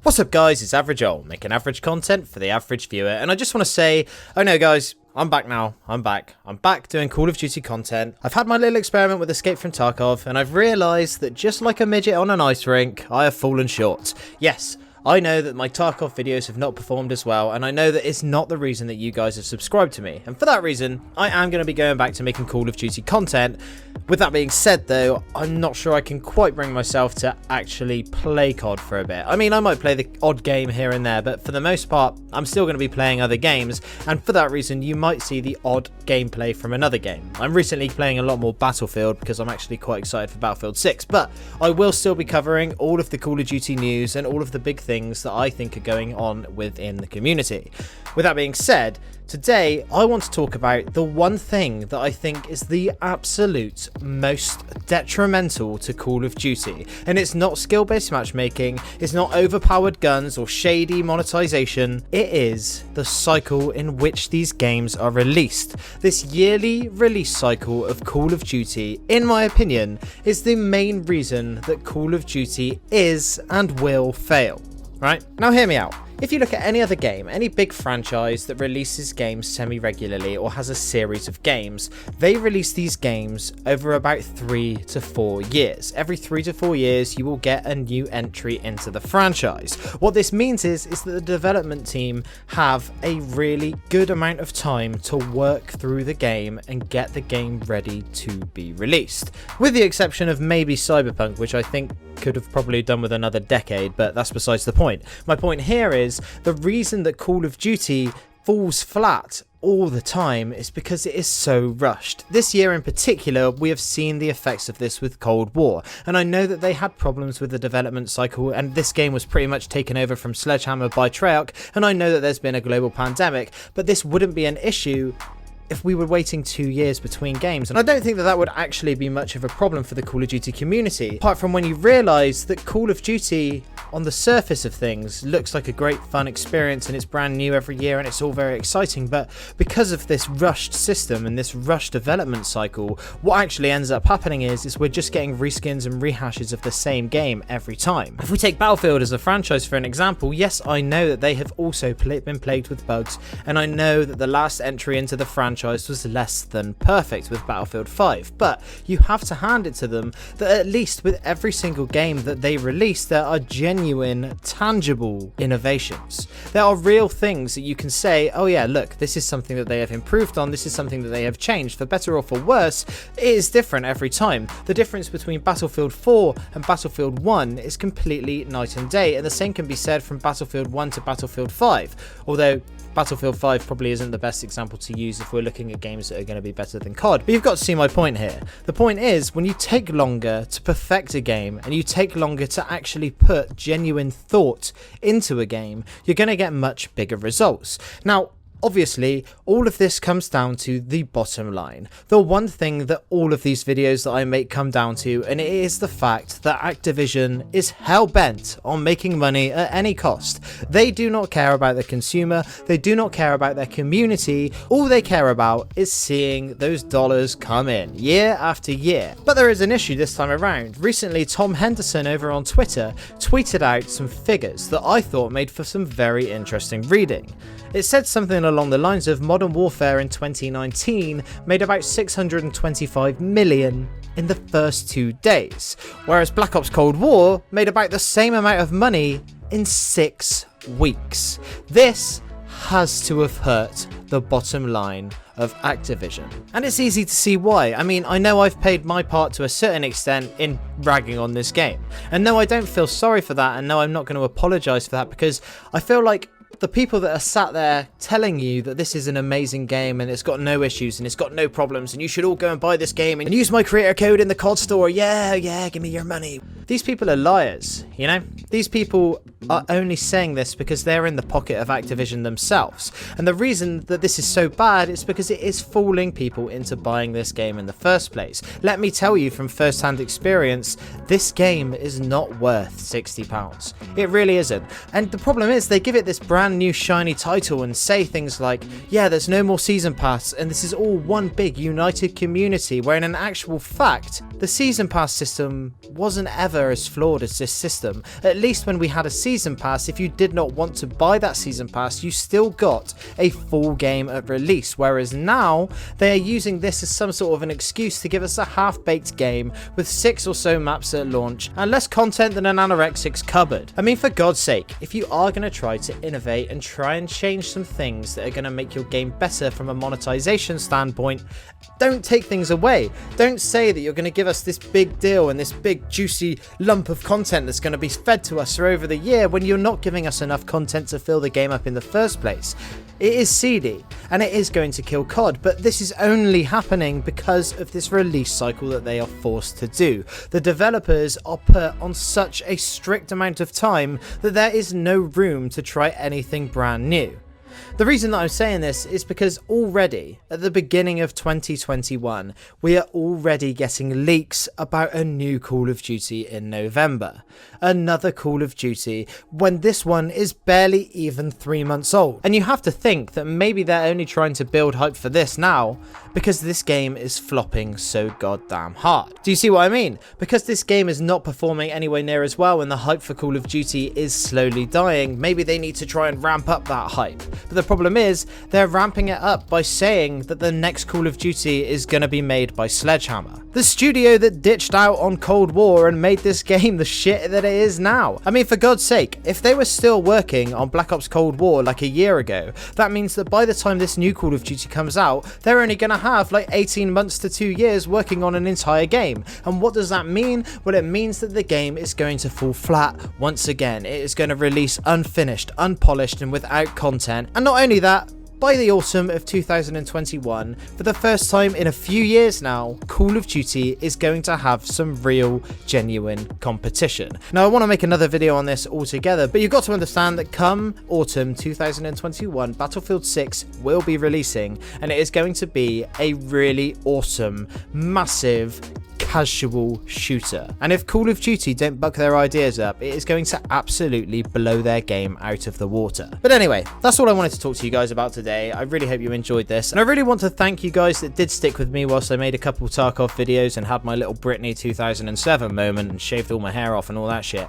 What's up guys, it's Average Ol, making average content for the average viewer, and I just want to say, oh no guys, I'm back now, I'm back doing Call of Duty content. I've had my little experiment with Escape from Tarkov, and I've realised that just like a midget on an ice rink, I have fallen short. Yes, I know that my Tarkov videos have not performed as well, and I know that it's not the reason that you guys have subscribed to me, and for that reason, I am going to be going back to making Call of Duty content. With that being said though, I'm not sure I can quite bring myself to actually play COD for a bit. I mean, I might play the odd game here and there, but for the most part, I'm still going to be playing other games, and for that reason, you might see the odd gameplay from another game. I'm recently playing a lot more Battlefield because I'm actually quite excited for Battlefield 6, but I will still be covering all of the Call of Duty news and all of the big things that I think are going on within the community. With that being said, today I want to talk about the one thing that I think is the absolute most detrimental to Call of Duty, and it's not skill-based matchmaking, it's not overpowered guns or shady monetization, it is the cycle in which these games are released. This yearly release cycle of Call of Duty, in my opinion, is the main reason that Call of Duty is and will fail. Right? Now hear me out. If you look at any other game, any big franchise that releases games semi-regularly or has a series of games, they release these games over about 3 to 4 years. Every 3 to 4 years, you will get a new entry into the franchise. What this means is that the development team have a really good amount of time to work through the game and get the game ready to be released. With the exception of maybe Cyberpunk, which I think could have probably done with another decade, but that's besides the point. My point here is the reason that Call of Duty falls flat all the time is because it is so rushed. This year in particular, we have seen the effects of this with Cold War, and I know that they had problems with the development cycle, and this game was pretty much taken over from Sledgehammer by Treyarch, and I know that there's been a global pandemic, but this wouldn't be an issue if we were waiting 2 years between games, and I don't think that that would actually be much of a problem for the Call of Duty community, apart from when you realise that Call of Duty on the surface of things looks like a great fun experience and it's brand new every year and it's all very exciting, but because of this rushed system and this rushed development cycle, what actually ends up happening is we're just getting reskins and rehashes of the same game every time. If we take Battlefield as a franchise for an example, yes, I know that they have also been plagued with bugs, and I know that the last entry into the franchise was less than perfect with Battlefield 5, but you have to hand it to them that at least with every single game that they release, there are genuine, tangible innovations. There are real things that you can say, oh yeah, look, this is something that they have improved on, this is something that they have changed, for better or for worse. It is different every time. The difference between Battlefield 4 and Battlefield 1 is completely night and day, and the same can be said from Battlefield 1 to Battlefield 5, although Battlefield 5 probably isn't the best example to use if we're looking at games that are going to be better than COD. But you've got to see my point here. The point is, when you take longer to perfect a game and you take longer to actually put genuine thought into a game, you're going to get much bigger results. Now, obviously, all of this comes down to the bottom line. The one thing that all of these videos that I make come down to, and it is the fact that Activision is hell-bent on making money at any cost. They do not care about the consumer, they do not care about their community, all they care about is seeing those dollars come in, year after year. But there is an issue this time around. Recently, Tom Henderson over on Twitter tweeted out some figures that I thought made for some very interesting reading. It said something along the lines of Modern Warfare in 2019 made about 625 million in the first 2 days, whereas Black Ops Cold War made about the same amount of money in 6 weeks. This has to have hurt the bottom line of Activision, and it's easy to see why. I mean, I know I've played my part to a certain extent in ragging on this game, and no, I don't feel sorry for that, and no, I'm not going to apologise for that, because I feel like the people that are sat there telling you that this is an amazing game and it's got no issues and it's got no problems and you should all go and buy this game and use my creator code in the COD store, yeah, give me your money. These people are liars, you know? These people are only saying this because they're in the pocket of Activision themselves. And the reason that this is so bad is because it is fooling people into buying this game in the first place. Let me tell you from first-hand experience, this game is not worth £60. It really isn't. And the problem is they give it this brand new shiny title and say things like, yeah, there's no more season pass and this is all one big united community, where in an actual fact, the season pass system wasn't ever as flawed as this system. At least when we had a season season pass, if you did not want to buy that season pass, you still got a full game at release, whereas now they are using this as some sort of an excuse to give us a half-baked game with 6 or so maps at launch and less content than an anorexics cupboard. I mean, for God's sake, if you are going to try to innovate and try and change some things that are going to make your game better from a monetization standpoint, don't take things away. Don't say that you're going to give us this big deal and this big juicy lump of content that's going to be fed to us for over the year when you're not giving us enough content to fill the game up in the first place. It is seedy and it is going to kill COD, but this is only happening because of this release cycle that they are forced to do. The developers are put on such a strict amount of time that there is no room to try anything brand new. The reason that I'm saying this is because already at the beginning of 2021, we are already getting leaks about a new Call of Duty in November. Another Call of Duty when this one is barely even 3 months old. And you have to think that maybe they're only trying to build hype for this now because this game is flopping so goddamn hard. Do you see what I mean? Because this game is not performing anywhere near as well and the hype for Call of Duty is slowly dying, maybe they need to try and ramp up that hype. But the problem is, they're ramping it up by saying that the next Call of Duty is going to be made by Sledgehammer, the studio that ditched out on Cold War and made this game the shit that it is now. I mean, for God's sake, if they were still working on Black Ops Cold War like a year ago, that means that by the time this new Call of Duty comes out, they're only going to have like 18 months to 2 years working on an entire game. And what does that mean? Well, it means that the game is going to fall flat once again. It is going to release unfinished, unpolished, and without content. And not only that, by the autumn of 2021, for the first time in a few years now, Call of Duty is going to have some real, genuine competition. Now, I want to make another video on this altogether, but you've got to understand that come autumn 2021, Battlefield 6 will be releasing, and it is going to be a really awesome, massive, casual shooter. And if Call of Duty don't buck their ideas up, it is going to absolutely blow their game out of the water. But anyway, that's all I wanted to talk to you guys about today. I really hope you enjoyed this, and I really want to thank you guys that did stick with me whilst I made a couple Tarkov videos and had my little Britney 2007 moment and shaved all my hair off and all that shit.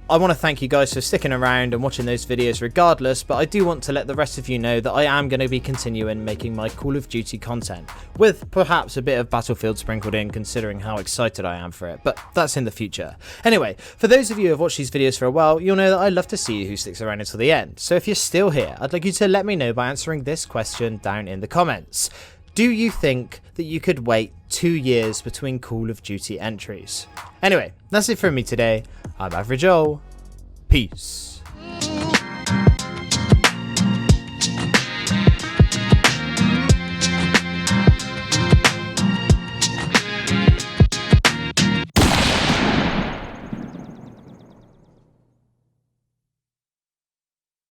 I want to thank you guys for sticking around and watching those videos regardless, but I do want to let the rest of you know that I am going to be continuing making my Call of Duty content, with perhaps a bit of Battlefield sprinkled in considering how excited I am for it, but that's in the future. Anyway, for those of you who have watched these videos for a while, you'll know that I love to see who sticks around until the end. So if you're still here, I'd like you to let me know by answering this question down in the comments. Do you think that you could wait 2 years between Call of Duty entries? Anyway, that's it from me today. I'm Average Joel. Peace.